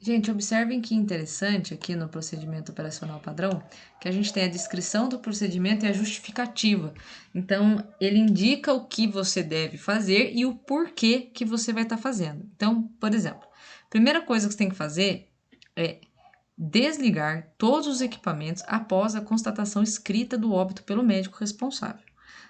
Gente, observem que interessante aqui no procedimento operacional padrão, que a gente tem a descrição do procedimento e a justificativa. Então, ele indica o que você deve fazer e o porquê que você vai estar fazendo. Então, por exemplo, a primeira coisa que você tem que fazer é desligar todos os equipamentos após a constatação escrita do óbito pelo médico responsável.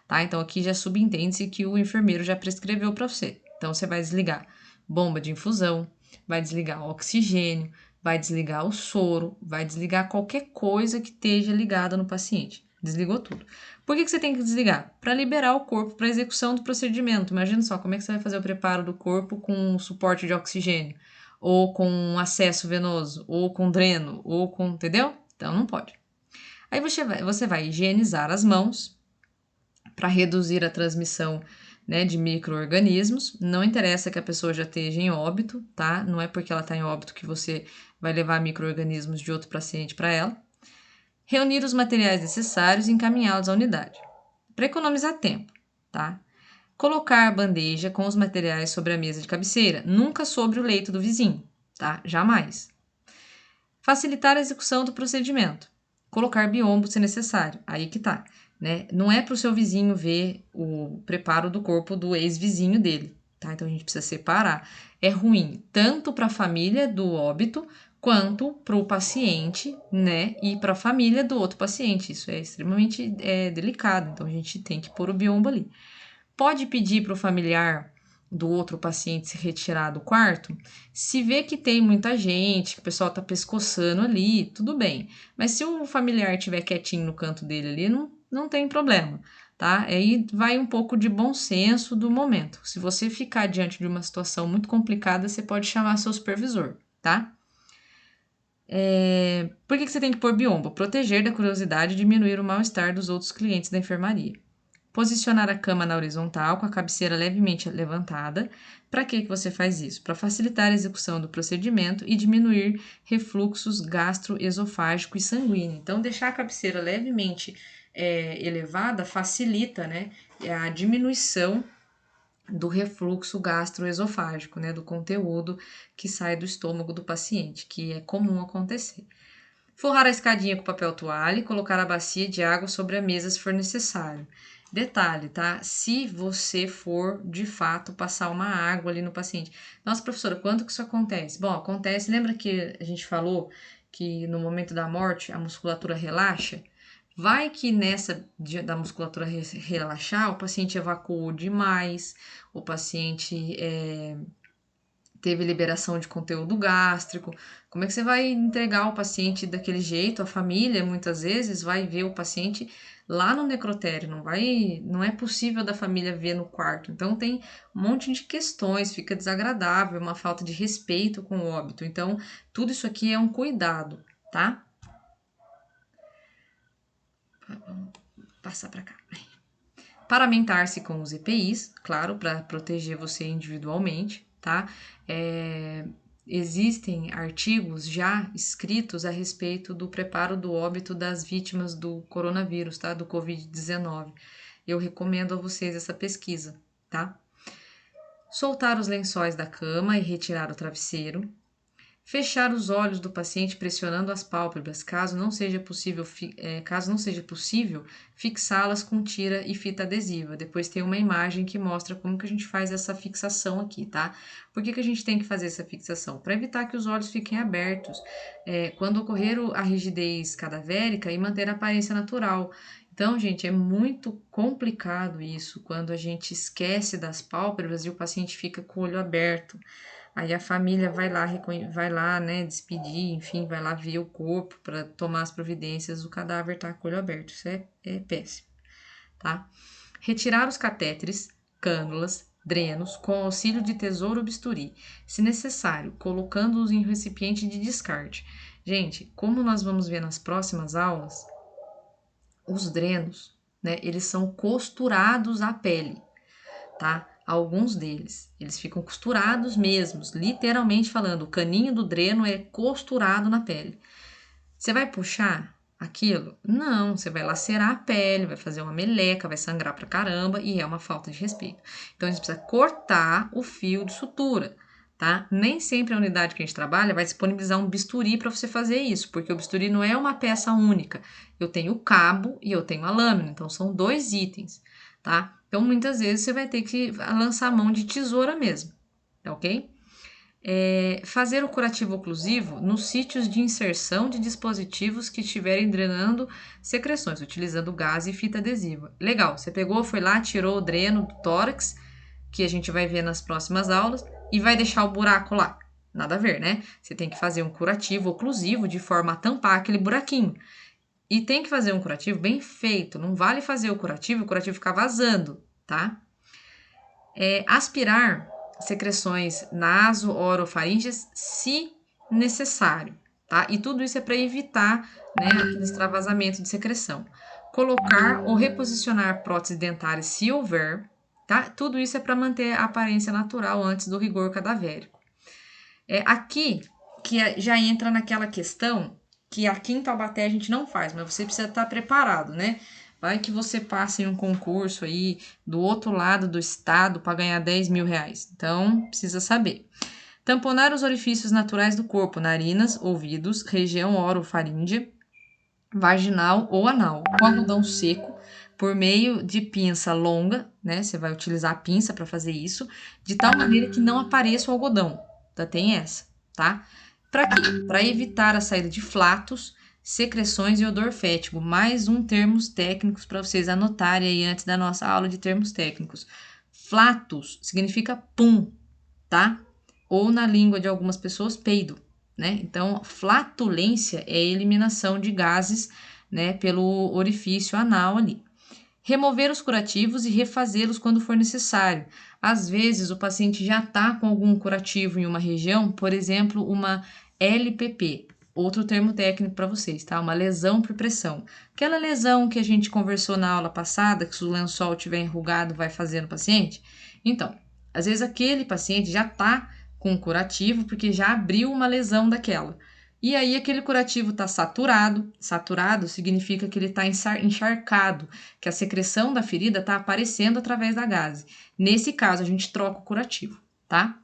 Tá? Então, aqui já subentende-se que o enfermeiro já prescreveu para você. Então, você vai desligar bomba de infusão, vai desligar o oxigênio, vai desligar o soro, vai desligar qualquer coisa que esteja ligada no paciente. Desligou tudo. Por que você tem que desligar? Para liberar o corpo para a execução do procedimento. Imagina só como é que você vai fazer o preparo do corpo com suporte de oxigênio, ou com acesso venoso, ou com dreno, ou com. Entendeu? Então não pode. Aí você vai higienizar as mãos para reduzir a transmissão, né, de micro-organismos. Não interessa que a pessoa já esteja em óbito, tá? Não é porque ela está em óbito que você vai levar micro-organismos de outro paciente para ela. Reunir os materiais necessários e encaminhá-los à unidade. Para economizar tempo, tá? Colocar a bandeja com os materiais sobre a mesa de cabeceira, nunca sobre o leito do vizinho, tá? Jamais. Facilitar a execução do procedimento. Colocar biombo se necessário. Aí que tá, né? Não é para o seu vizinho ver o preparo do corpo do ex-vizinho dele, tá? Então a gente precisa separar. É ruim tanto para a família do óbito quanto para o paciente, né? E para a família do outro paciente. Isso é extremamente delicado. Então a gente tem que pôr o biombo ali. Pode pedir para o familiar do outro paciente se retirar do quarto, se vê que tem muita gente, que o pessoal tá pescoçando ali, tudo bem. Mas se o familiar estiver quietinho no canto dele ali, não tem problema, tá? Aí vai um pouco de bom senso do momento. Se você ficar diante de uma situação muito complicada, você pode chamar seu supervisor, tá? Por que você tem que pôr biombo? Proteger da curiosidade e diminuir o mal-estar dos outros clientes da enfermaria. Posicionar a cama na horizontal, com a cabeceira levemente levantada. Para que você faz isso? Para facilitar a execução do procedimento e diminuir refluxos gastroesofágico e sanguíneo. Então, deixar a cabeceira levemente elevada facilita, né, a diminuição do refluxo gastroesofágico, né, do conteúdo que sai do estômago do paciente, que é comum acontecer. Forrar a escadinha com papel toalha e colocar a bacia de água sobre a mesa se for necessário. Detalhe, tá? Se você for, de fato, passar uma água ali no paciente. Nossa, professora, quando que isso acontece? Bom, acontece, lembra que a gente falou que no momento da morte a musculatura relaxa? Vai que nessa da musculatura relaxar, o paciente evacuou demais, o paciente teve liberação de conteúdo gástrico. Como é que você vai entregar o paciente daquele jeito? A família muitas vezes vai ver o paciente lá no necrotério, não é possível da família ver no quarto. Então tem um monte de questões, fica desagradável, uma falta de respeito com o óbito. Então, tudo isso aqui é um cuidado, tá? Vamos passar para cá. Paramentar-se com os EPIs, claro, para proteger você individualmente, tá? Existem artigos já escritos a respeito do preparo do óbito das vítimas do coronavírus, tá? Do Covid-19. Eu recomendo a vocês essa pesquisa, tá? Soltar os lençóis da cama e retirar o travesseiro. Fechar os olhos do paciente pressionando as pálpebras, caso não seja possível fixá-las com tira e fita adesiva. Depois tem uma imagem que mostra como que a gente faz essa fixação aqui, tá? Por que a gente tem que fazer essa fixação? Para evitar que os olhos fiquem abertos quando ocorrer a rigidez cadavérica e manter a aparência natural. Então, gente, é muito complicado isso quando a gente esquece das pálpebras e o paciente fica com o olho aberto. Aí a família vai lá, né, despedir, enfim, vai lá ver o corpo para tomar as providências, o cadáver tá com o olho aberto. Isso é péssimo, tá? Retirar os catéteres, cânulas, drenos com auxílio de tesouro ou bisturi, se necessário, colocando-os em recipiente de descarte. Gente, como nós vamos ver nas próximas aulas, os drenos, né, eles são costurados à pele, tá? Alguns deles, eles ficam costurados mesmos, literalmente falando, o caninho do dreno é costurado na pele. Você vai puxar aquilo? Não, você vai lacerar a pele, vai fazer uma meleca, vai sangrar pra caramba e é uma falta de respeito. Então a gente precisa cortar o fio de sutura, tá? Nem sempre a unidade que a gente trabalha vai disponibilizar um bisturi para você fazer isso, porque o bisturi não é uma peça única. Eu tenho o cabo e eu tenho a lâmina, então são 2 itens, tá? Então, muitas vezes você vai ter que lançar a mão de tesoura mesmo, tá ok? Fazer o curativo oclusivo nos sítios de inserção de dispositivos que estiverem drenando secreções, utilizando gás e fita adesiva. Legal, você pegou, foi lá, tirou o dreno do tórax, que a gente vai ver nas próximas aulas, e vai deixar o buraco lá. Nada a ver, né? Você tem que fazer um curativo oclusivo de forma a tampar aquele buraquinho. E tem que fazer um curativo bem feito. Não vale fazer o curativo ficar vazando, tá? Aspirar secreções naso-orofaríngeas se necessário, tá? E tudo isso é para evitar, né, aquele extravasamento de secreção. Colocar ou reposicionar prótese dentária se houver, tá? Tudo isso é para manter a aparência natural antes do rigor cadavérico. Aqui que já entra naquela questão que aqui em Taubaté a gente não faz, mas você precisa estar preparado, né? Vai que você passa em um concurso aí do outro lado do estado para ganhar 10 mil reais. Então, precisa saber. Tamponar os orifícios naturais do corpo, narinas, ouvidos, região orofaríngea, vaginal ou anal, com algodão seco, por meio de pinça longa, né? Você vai utilizar a pinça para fazer isso, de tal maneira que não apareça o algodão. Tá, tem essa, tá? Para quê? Para evitar a saída de flatos, secreções e odor fétido. Mais um termos técnicos para vocês anotarem aí antes da nossa aula de termos técnicos. Flatus significa pum, tá? Ou na língua de algumas pessoas, peido, né? Então, flatulência é a eliminação de gases, né, pelo orifício anal ali. Remover os curativos e refazê-los quando for necessário. Às vezes, o paciente já está com algum curativo em uma região, por exemplo, uma LPP, outro termo técnico para vocês, tá? Uma lesão por pressão. Aquela lesão que a gente conversou na aula passada, que se o lençol estiver enrugado, vai fazer no paciente. Então, às vezes aquele paciente já está com curativo, porque já abriu uma lesão daquela. E aí aquele curativo está saturado. Saturado significa que ele está encharcado, que a secreção da ferida está aparecendo através da gase. Nesse caso, a gente troca o curativo, tá?